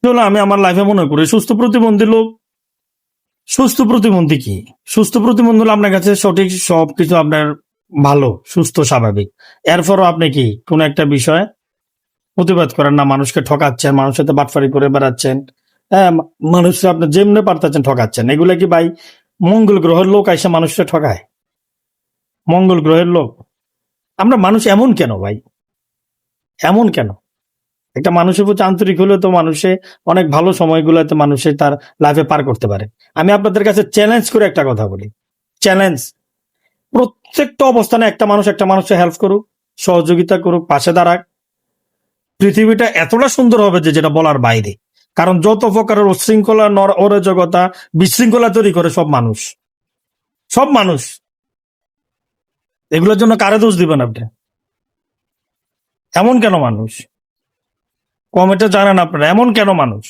চলো আমি আমার লাইফে মনে করি সুস্থ প্রতিবন্ধী লোক। সুস্থ প্রতিবন্ধী কি? সুস্থ প্রতিবন্ধী হলো আপনার কাছে সঠিক সবকিছু আপনার ভালো, সুস্থ, স্বাভাবিক। এরপরও আপনি কি কোন একটা বিষয়ে প্রতিবাদ করেন না, মানুষকে ঠকাচ্ছেন, মানুষের সাথে বাটফারি করে বেড়াচ্ছেন, হ্যাঁ, মানুষকে আপনি যেমনে পারতেছেন ঠকাচ্ছেন। এগুলা কি ভাই মঙ্গল গ্রহের লোক আইসা মানুষকে ঠকায়? মঙ্গল গ্রহের লোক? আমরা মানুষ এমন কেন ভাই? এমন কেন? একটা মানুষের প্রতি আন্তরিক হলে তো মানুষে অনেক ভালো সময়গুলোতে মানুষে তার লাইফে পার করতে পারে। আমি আপনাদের কাছে চ্যালেঞ্জ করে একটা কথা বলি, চ্যালেঞ্জ, প্রত্যেকটা অবস্থানে একটা মানুষ একটা মানুষের হেল্প করুক, সহযোগিতা করুক, পাশে দাঁড়াক, পৃথিবীটা এতটা সুন্দর হবে যে যেটা বলার বাইরে। কারণ যত প্রকারের উচ্ছৃঙ্খলা অরাজকতা বিশৃঙ্খলা তৈরি করে সব মানুষ, সব মানুষ। এগুলোর জন্য কারে দোষ দিবেন আপনি? এমন কেন মানুষ? কমেন্টে জানান আপনারা এমন কেন মানুষ?